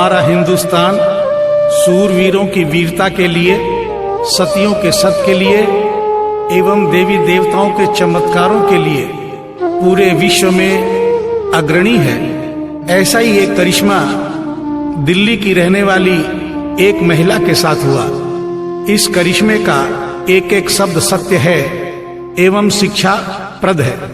हमारा हिंदुस्तान सूरवीरों की वीरता के लिए, सतियों के सत के लिए एवं देवी देवताओं के चमत्कारों के लिए पूरे विश्व में अग्रणी है। ऐसा ही एक करिश्मा दिल्ली की रहने वाली एक महिला के साथ हुआ। इस करिश्मे का एक एक शब्द सत्य है एवं शिक्षा प्रद है।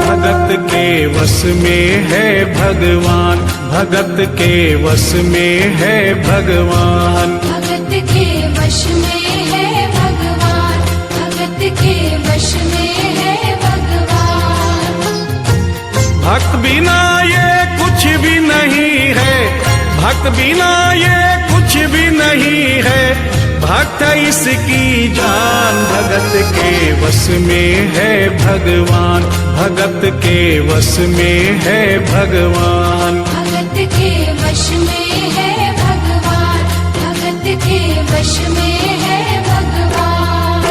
भगत के वश में है भगवान, भगत के वश में है भगवान, भगत के वश में है भगवान, भगत के वश में है भगवान। भक्त बिना ये कुछ भी नहीं है, भक्त बिना ये कुछ भी नहीं है, भक्त इसकी जान। भगत के वश में है भगवान, भगत के वश में है भगवान, भगत के वश में है भगवान, भगत के वश में है भगवान।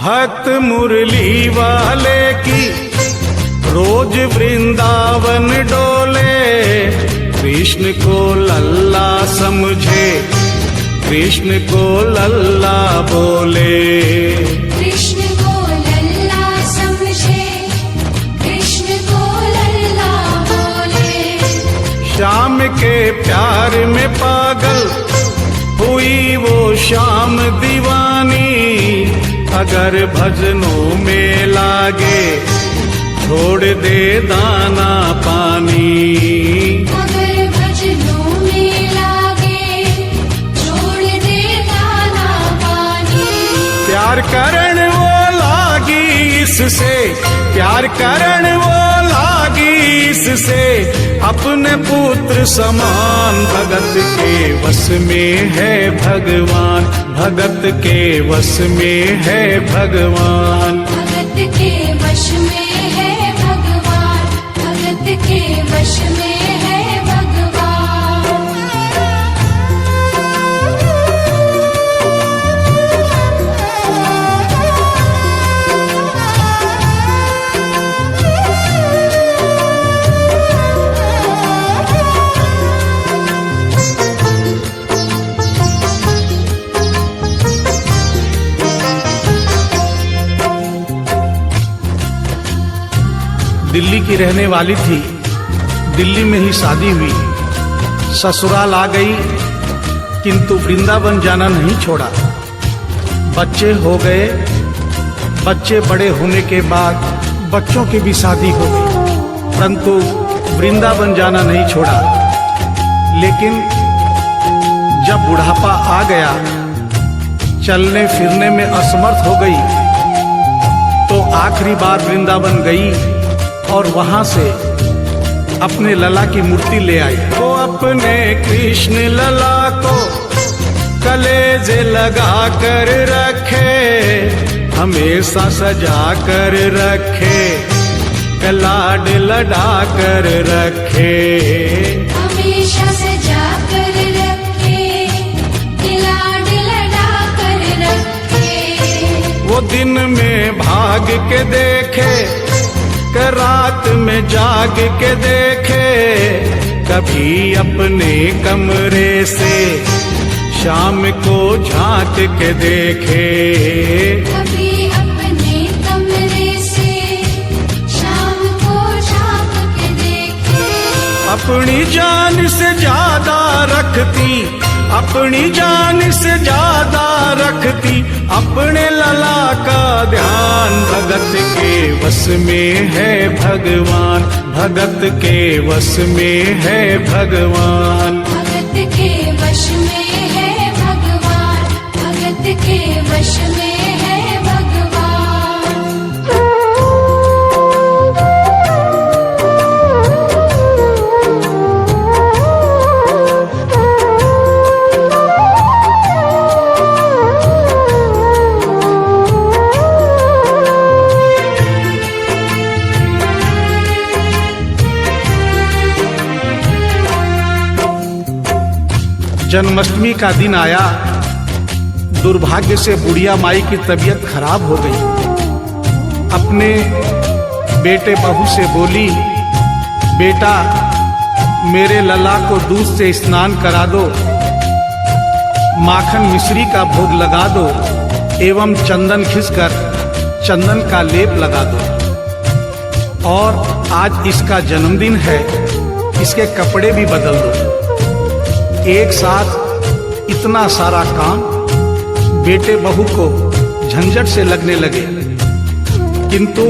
भक्त मुरली वाले की रोज वृंदावन डोले, कृष्ण को लल्ला समझे, कृष्ण को लल्ला बोले, कृष्ण को लल्ला समझे, कृष्ण को लल्ला बोले। श्याम के प्यार में पागल हुई वो श्याम दीवानी, अगर भजनों में लागे छोड़ दे दाना पानी, अगर भजनों में लागे छोड़ दे दाना पानी। प्यार करण वो लागी इससे, प्यार करण वो लागी इससे, अपने पुत्र समान। भगत के वश में है भगवान, भगत के वश में है भगवान, भगत के वश में है भगवान, भगत के वश में है भगवान। दिल्ली की रहने वाली थी, दिल्ली में ही शादी हुई, ससुराल आ गई किंतु वृंदावन जाना नहीं छोड़ा। बच्चे हो गए, बच्चे बड़े होने के बाद बच्चों की भी शादी हो गई, परंतु वृंदावन जाना नहीं छोड़ा। लेकिन जब बुढ़ापा आ गया, चलने फिरने में असमर्थ हो गई, तो आखिरी बार वृंदावन गई और वहां से अपने लला की मूर्ति ले आई। वो अपने कृष्ण लला को कलेजे लगा कर रखे, हमेशा सजा कर रखे, लाड लड़ा कर रखे, हमेशा सजा कर रखे, लाड लड़ा कर रखे। वो दिन में भाग के देखे, रात में जाग के देखे, कभी अपने कमरे से शाम को झांक के देखे, कभी अपने कमरे से शाम को झांक के देखे। अपनी जान से ज्यादा रखती, अपनी जान से ज्यादा रखती अपने लला का ध्यान। भगत के वश में है भगवान, भगत के वश में है भगवान, भगत के वश में है भगवान, भगत के वश में है भगवान। जन्माष्टमी का दिन आया। दुर्भाग्य से बुढ़िया माई की तबीयत खराब हो गई। अपने बेटे बहू से बोली, बेटा मेरे लला को दूध से स्नान करा दो, माखन मिश्री का भोग लगा दो एवं चंदन घिसकर चंदन का लेप लगा दो। और आज इसका जन्मदिन है, इसके कपड़े भी बदल दो। एक साथ इतना सारा काम बेटे बहू को झंझट से लगने लगे, किंतु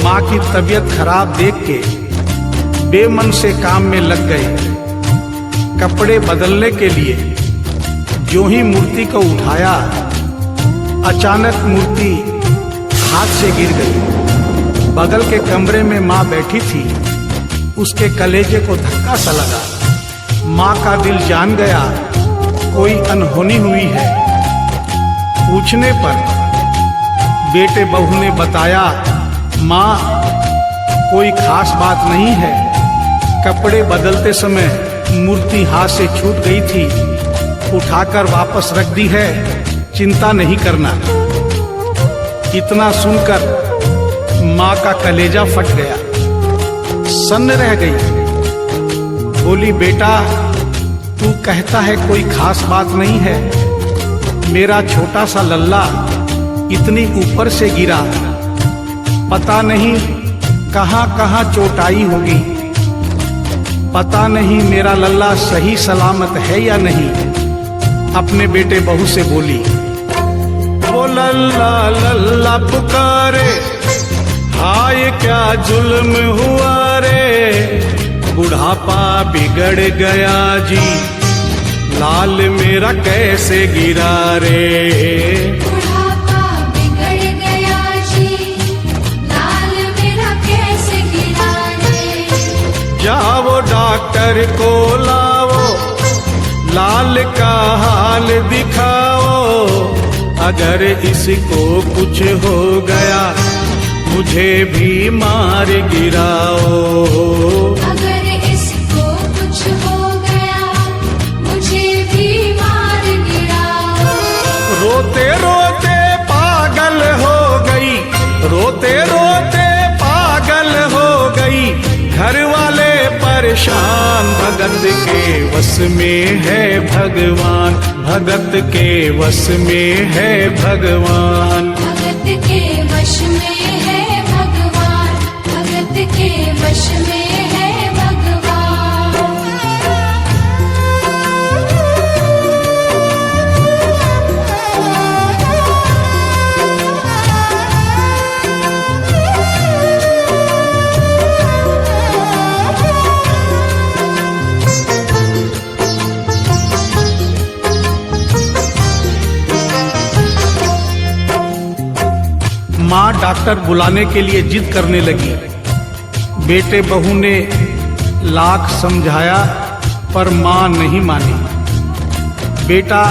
माँ की तबीयत खराब देख के बेमन से काम में लग गए। कपड़े बदलने के लिए जो ही मूर्ति को उठाया, अचानक मूर्ति हाथ से गिर गई। बगल के कमरे में माँ बैठी थी, उसके कलेजे को धक्का सा लगा। माँ का दिल जान गया कोई अनहोनी हुई है। पूछने पर बेटे बहू ने बताया, माँ कोई खास बात नहीं है, कपड़े बदलते समय मूर्ति हाथ से छूट गई थी, उठाकर वापस रख दी है, चिंता नहीं करना। इतना सुनकर माँ का कलेजा फट गया, सन्न रह गई। बोली, बेटा तू कहता है कोई खास बात नहीं है, मेरा छोटा सा लल्ला इतनी ऊपर से गिरा, पता नहीं कहाँ कहाँ चोटाई होगी, पता नहीं मेरा लल्ला सही सलामत है या नहीं। अपने बेटे बहू से बोली, वो लल्ला लल्ला पुकारे, हाय क्या जुल्म हुआ रे, बुढ़ापा बिगड़ गया जी, लाल मेरा कैसे गिरा रे। बुढ़ापा बिगड़ गया जी, लाल मेरा कैसे गिरा रे। जाओ डॉक्टर को लाओ, लाल का हाल दिखाओ, अगर इसको कुछ हो गया मुझे भी मार गिराओ। अगर इसको कुछ हो गया मुझे भी मार गिराओ। रोते रोते पागल हो गई, रोते रोते पागल हो गई, घर वाले परेशान, भगत के वश में है भगवान, भगत के वश में है भगवान। भगत के वश में है भगवान, भगत के वश में है भगवान। माँ डॉक्टर बुलाने के लिए जिद करने लगी। बेटे बहू ने लाख समझाया पर माँ नहीं मानी। बेटा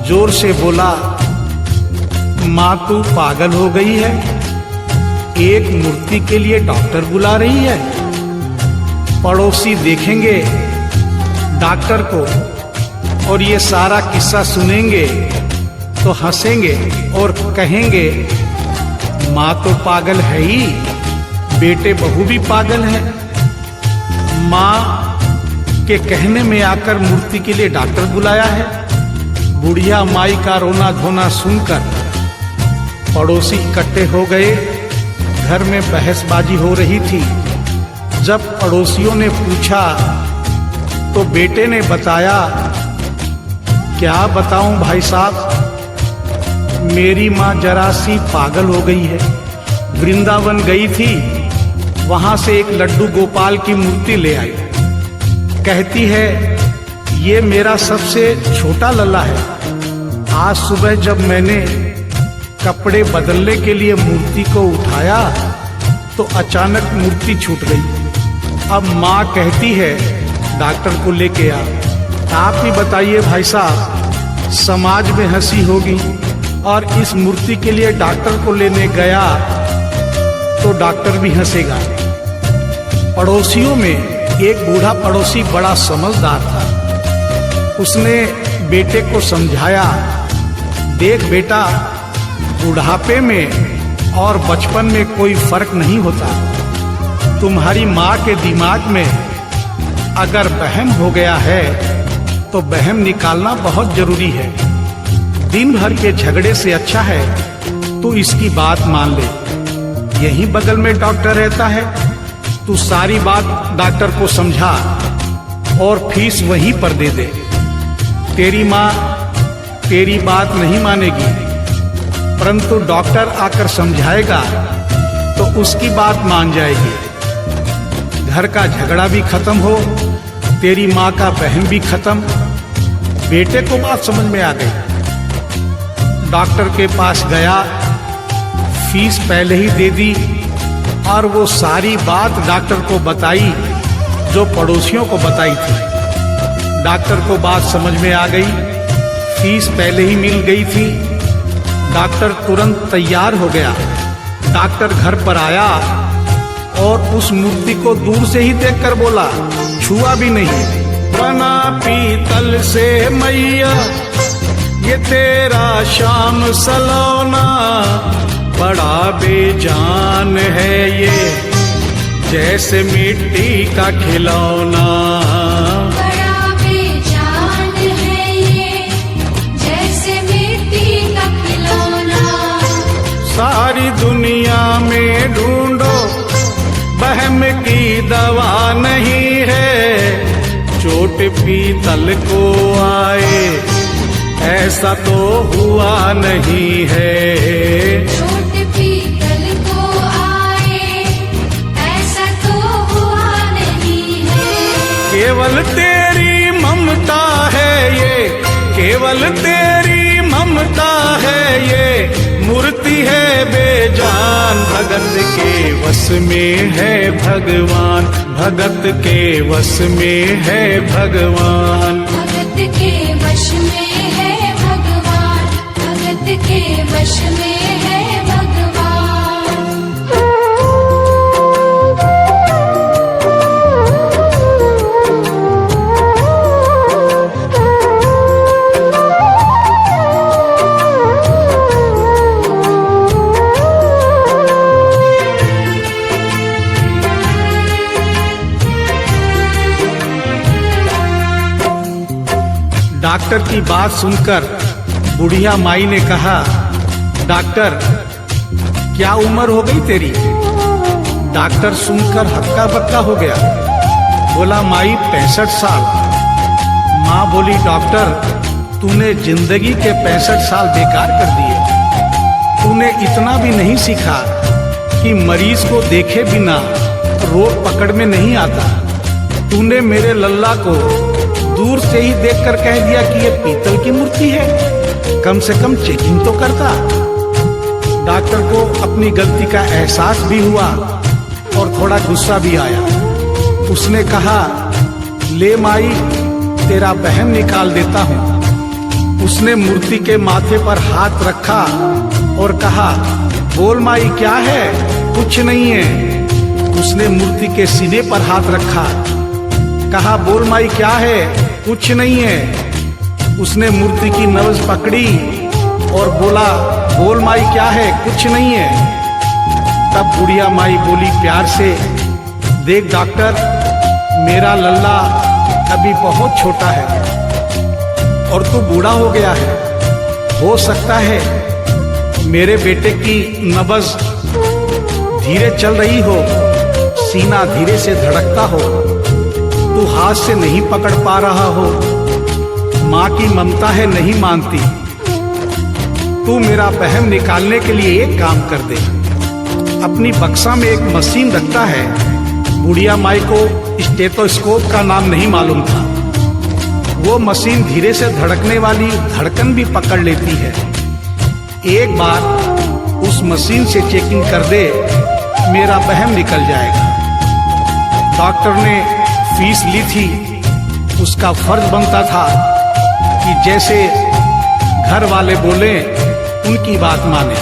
जोर से बोला, माँ तू पागल हो गई है, एक मूर्ति के लिए डॉक्टर बुला रही है। पड़ोसी देखेंगे डॉक्टर को और ये सारा किस्सा सुनेंगे तो हंसेंगे और कहेंगे माँ तो पागल है ही, बेटे बहू भी पागल है। माँ के कहने में आकर मूर्ति के लिए डॉक्टर बुलाया है। बुढ़िया माई का रोना धोना सुनकर पड़ोसी इकट्ठे हो गए। घर में बहसबाजी हो रही थी। जब पड़ोसियों ने पूछा तो बेटे ने बताया, क्या बताऊं भाई साहब, मेरी माँ जरा सी पागल हो गई है। वृंदावन गई थी, वहां से एक लड्डू गोपाल की मूर्ति ले आई। कहती है ये मेरा सबसे छोटा लल्ला है, आज सुबह जब मैंने कपड़े बदलने के लिए मूर्ति को उठाया तो अचानक मूर्ति छूट गई। अब माँ कहती है डॉक्टर को लेके आ। आप ही बताइए भाई साहब, समाज में हंसी होगी और इस मूर्ति के लिए डॉक्टर को लेने गया तो डॉक्टर भी हंसेगा। पड़ोसियों में एक बूढ़ा पड़ोसी बड़ा समझदार था। उसने बेटे को समझाया, देख बेटा, बुढ़ापे में और बचपन में कोई फर्क नहीं होता। तुम्हारी माँ के दिमाग में अगर वहम हो गया है तो वहम निकालना बहुत जरूरी है। दिन भर के झगड़े से अच्छा है तू इसकी बात मान ले। यहीं बगल में डॉक्टर रहता है, तू सारी बात डॉक्टर को समझा और फीस वहीं पर दे दे। तेरी माँ तेरी बात नहीं मानेगी, परंतु डॉक्टर आकर समझाएगा तो उसकी बात मान जाएगी। घर का झगड़ा भी खत्म हो, तेरी माँ का बहन भी खत्म। बेटे को बात समझ में आ गई। डॉक्टर के पास गया, फीस पहले ही दे दी और वो सारी बात डॉक्टर को बताई जो पड़ोसियों को बताई थी। डॉक्टर को बात समझ में आ गई, फीस पहले ही मिल गई थी। डॉक्टर तुरंत तैयार हो गया। डॉक्टर घर पर आया और उस मूर्ति को दूर से ही देखकर बोला, छुआ भी नहीं। बना पीतल से मैया ये तेरा शाम सलोना, बड़ा बेजान है ये जैसे मिट्टी का खिलौना। बड़ा बेजान है ये जैसे मिट्टी का खिलौना। सारी दुनिया में ढूंढो वहम की दवा नहीं है, चोट पीतल को आए ऐसा तो हुआ नहीं है। चोट पीतल को आए ऐसा तो हुआ नहीं है। केवल तेरी ममता है ये, केवल तेरी ममता है ये, मूर्ति है बेजान। भगत के वश में है भगवान, भगत के वश में है भगवान। भगत के वश में है भगवान, भगत के वश में है भगवान। डॉक्टर की बात सुनकर बुढ़िया माई ने कहा, डॉक्टर क्या उम्र हो गई तेरी? डॉक्टर सुनकर हक्का बक्का हो गया, बोला माई 65 साल। माँ बोली, डॉक्टर तूने जिंदगी के 65 साल बेकार कर दिए। तूने इतना भी नहीं सीखा कि मरीज को देखे बिना रोग पकड़ में नहीं आता। तूने मेरे लल्ला को दूर से ही देखकर कह दिया कि ये पीतल की मूर्ति है, कम से कम चेकिंग तो करता। डॉक्टर को अपनी गलती का एहसास भी हुआ और थोड़ा गुस्सा भी आया। उसने कहा, ले माई तेरा बहम निकाल देता हूँ। उसने मूर्ति के माथे पर हाथ रखा और कहा, बोल माई क्या है? कुछ नहीं है। उसने मूर्ति के सीने पर हाथ रखा, कहा, बोल माई क्या है? कुछ नहीं है। उसने मूर्ति की नब्ज पकड़ी और बोला, बोल माई क्या है? कुछ नहीं है। तब बुढ़िया माई बोली प्यार से, देख डॉक्टर, मेरा लल्ला अभी बहुत छोटा है और तू बूढ़ा हो गया है। हो सकता है मेरे बेटे की नब्ज धीरे चल रही हो, सीना धीरे से धड़कता हो, तू हाथ से नहीं पकड़ पा रहा हो, माँ की ममता है नहीं मानती। तू मेरा बहम निकालने के लिए एक काम कर दे। अपनी बक्सा में एक मशीन रखता है। बुढ़िया माई को स्टेथोस्कोप का नाम नहीं मालूम था। वो मशीन धीरे से धड़कने वाली धड़कन भी पकड़ लेती है। एक बार उस मशीन से चेकिंग कर दे, मेरा बहम निकल जाएगा। डॉक्टर ने फीस ली थी, उसका फर्ज बनता था कि जैसे घर वाले बोले उनकी बात माने,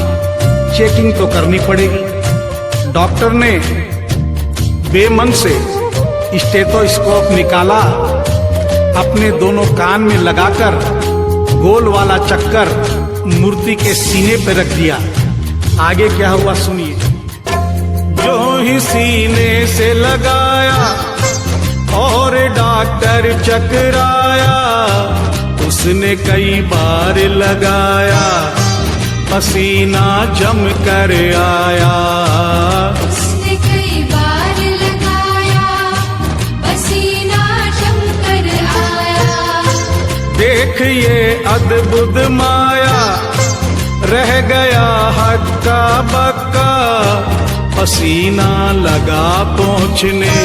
चेकिंग तो करनी पड़ेगी। डॉक्टर ने बेमन से स्टेथोस्कोप निकाला, अपने दोनों कान में लगाकर गोल वाला चक्कर मूर्ति के सीने पे रख दिया। आगे क्या हुआ सुनिए। जो ही सीने से लगाया और डॉक्टर चकराया, उसने कई बार लगाया, पसीना जम कर आया। उसने कई बार लगाया, पसीना जम कर आया। देख ये अद्भुत माया, रह गया हक्का बक्का, पसीना लगा पहुँचने,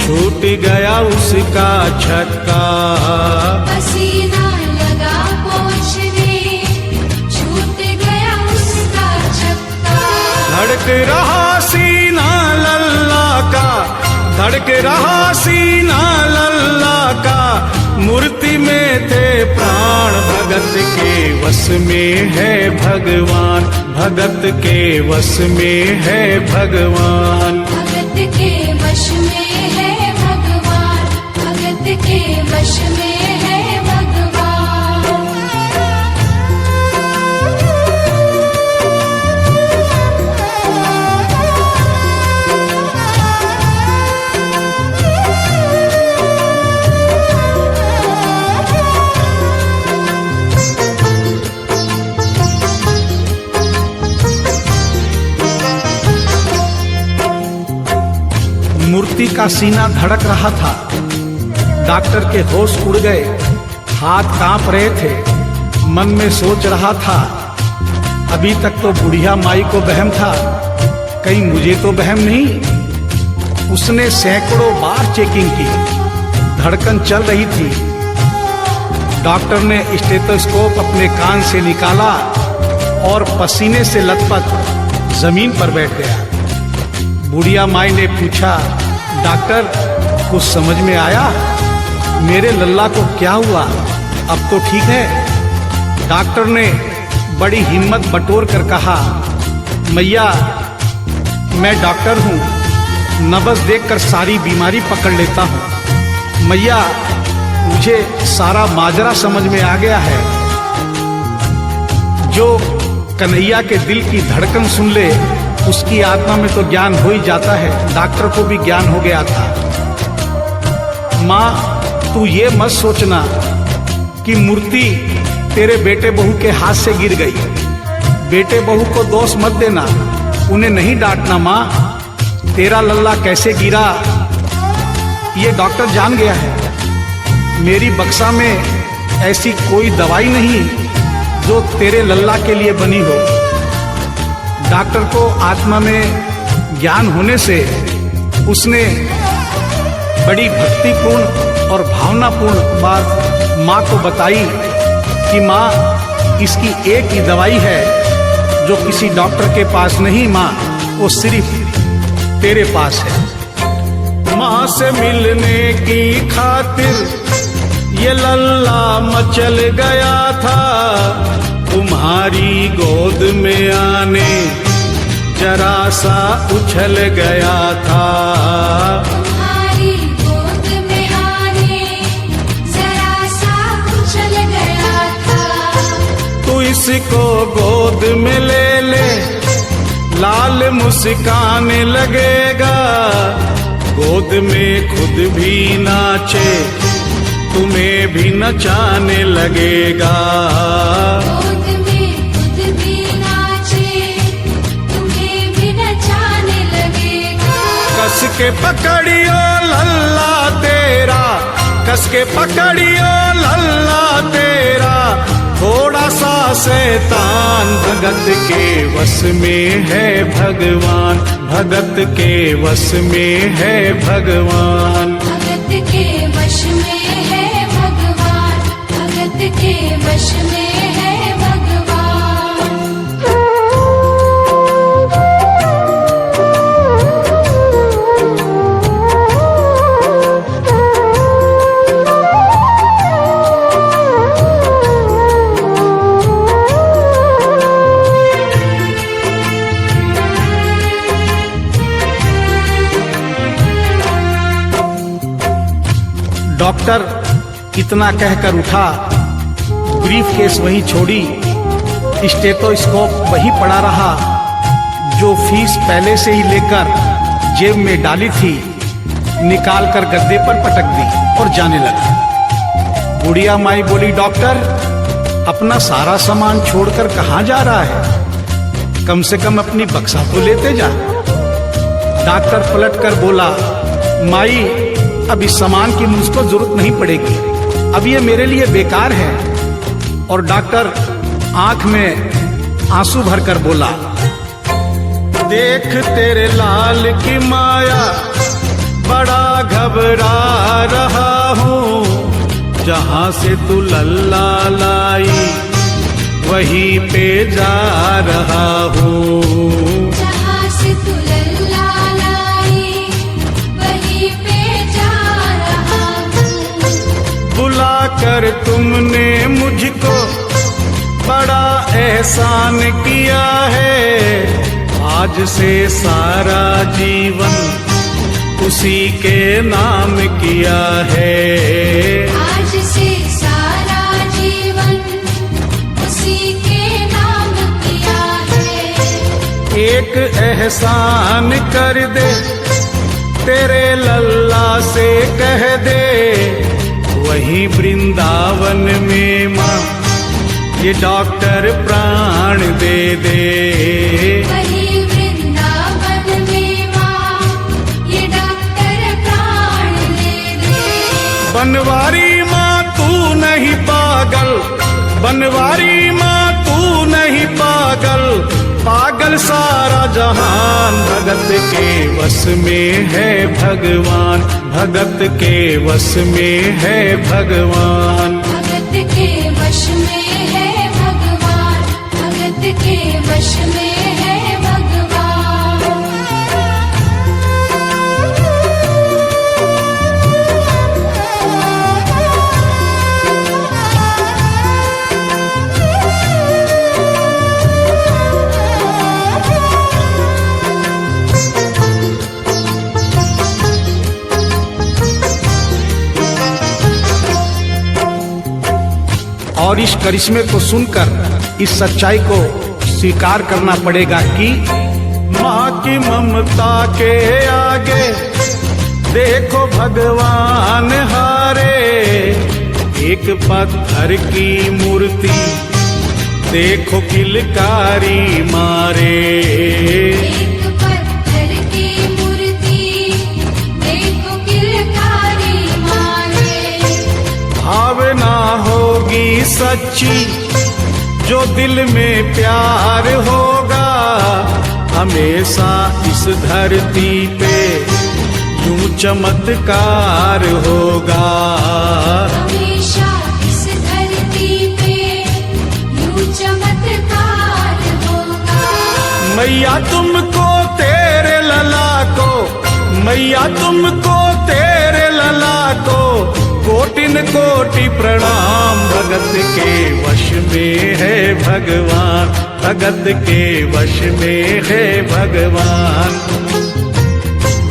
छूट गया उसका छक्का। पसीना लगा पहुँचने, छूट गया उसका छक्का। धड़क रहा सीना लल्ला का, धड़क रहा सीना लल्ला का, मूर्ति में थे प्राण, भगत के वश में है भगवान, भगत के वश में है भगवान। भगत के वश में है भगवान, भगत के वश में है भगवान। मूर्ति का सीना धड़क रहा था। डॉक्टर के होश उड़ गए, हाथ कांप रहे थे, मन में सोच रहा था, अभी तक तो बुढ़िया माई को बहम था, कहीं मुझे तो बहम नहीं। उसने सैकड़ों बार चेकिंग की, धड़कन चल रही थी। डॉक्टर ने स्टेथोस्कोप अपने कान से निकाला और पसीने से लथपथ जमीन पर बैठ गया। बुढ़िया माई ने पूछा, डॉक्टर कुछ समझ में आया? मेरे लल्ला को क्या हुआ, अब तो ठीक है? डॉक्टर ने बड़ी हिम्मत बटोर कर कहा, मैया मैं डॉक्टर हूँ, नब्ज देखकर सारी बीमारी पकड़ लेता हूँ। मैया मुझे सारा माजरा समझ में आ गया है। जो कन्हैया के दिल की धड़कन सुन ले, उसकी आत्मा में तो ज्ञान हो ही जाता है। डॉक्टर को भी ज्ञान हो गया था। माँ तू ये मत सोचना कि मूर्ति तेरे बेटे बहू के हाथ से गिर गई। बेटे बहू को दोष मत देना, उन्हें नहीं डांटना। माँ तेरा लल्ला कैसे गिरा ये डॉक्टर जान गया है। मेरी बक्सा में ऐसी कोई दवाई नहीं जो तेरे लल्ला के लिए बनी हो। डॉक्टर को आत्मा में ज्ञान होने से उसने बड़ी भक्तिपूर्ण और भावनापूर्ण बात माँ को बताई कि माँ इसकी एक ही दवाई है जो किसी डॉक्टर के पास नहीं, माँ वो सिर्फ तेरे पास है। माँ से मिलने की खातिर ये लल्ला मचल गया था, तुम्हारी गोद में आने जरा सा उछल गया था। तुम्हारी गोद में आने जरा सा उछल गया था। तू इसको गोद में ले ले, लाल मुस्काने लगेगा, गोद में खुद भी नाचे, तुम्हें भी नचाने लगेगा। गोद में खुद भी नाचे, तुम्हें भी नचाने लगेगा। कस के पकड़ियो लल्ला तेरा, कस के पकड़ियो लल्ला तेरा, थोड़ा सा शैतान भगत के वश में है भगवान, भगत के वश में है भगवान। भगत के वश में है भगवान। के वश में है भगवान। डॉक्टर इतना कहकर उठा, ब्रीफ केस वहीं छोड़ी, स्टेथोस्कोप वहीं पड़ा रहा जो फीस पहले से ही लेकर जेब में डाली थी, निकाल कर गद्दे पर पटक दी और जाने लगा। बुढ़िया माई बोली, डॉक्टर अपना सारा सामान छोड़कर कहाँ जा रहा है? कम से कम अपनी बक्सा तो लेते जा। डॉक्टर पलट कर बोला, माई अब इस सामान की मुझको जरूरत नहीं पड़ेगी, अब ये मेरे लिए बेकार है। और डॉक्टर आंख में आंसू भरकर बोला, देख तेरे लाल की माया, बड़ा घबरा रहा हूँ। जहां से तू लल्ला लाई वहीं पे जा रहा हूँ। जहां से तू लल्ला लाई वहीं पे जा रहा हूँ। बुलाकर तुमने मुझको बड़ा एहसान किया है, आज से सारा जीवन उसी के नाम किया है। आज से सारा जीवन उसी के नाम किया है। एक एहसान कर दे, तेरे लल्ला से कह दे, वही वृंदावन में माँ ये डॉक्टर प्राण दे दे। वही वृंदावन में माँ ये डॉक्टर प्राण दे दे। बनवारी माँ तू नहीं पागल, बनवारी माँ तू नहीं पागल, पागल सारा जहान। भगत के वश में है भगवान, भगत के वश में है भगवान। भगत के वश में है भगवान, भगत के वश में है भगवान। और इस करिश्मे को सुनकर इस सच्चाई को स्वीकार करना पड़ेगा कि माँ की ममता के आगे देखो भगवान हारे। एक पत्थर की मूर्ति देखो किलकारी मारे। एक पत्थर की मूर्ति देखो किलकारी मारे। भावना होगी सच्ची जो दिल में प्यार होगा, हमेशा इस धरती पे यूं चमत्कार होगा। हमेशा इस धरती पे यूं चमत्कार होगा। मैया तुमको तेरे लला को, मैया तुमको तेरे लला को कोटिन कोटि प्रणाम। भगत के वश में है भगवान, भगत के वश में है भगवान।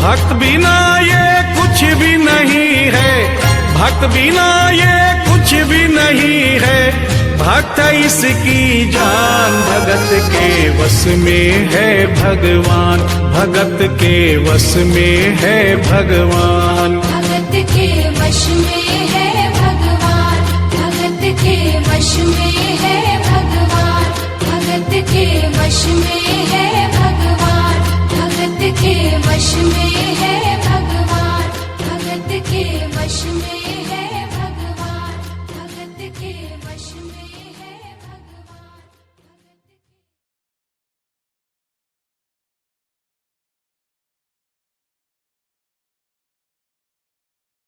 भक्त बिना ये कुछ भी नहीं है, भक्त बिना ये कुछ भी नहीं है, भक्त इसकी जान। भगत के वश में है भगवान, भगत के वश में है भगवान। भगत के वश में है भगवान, भगत के वश में है भगवान। भगत के वश में है भगवान, भगत के वश में है भगवान। भगत के वश में है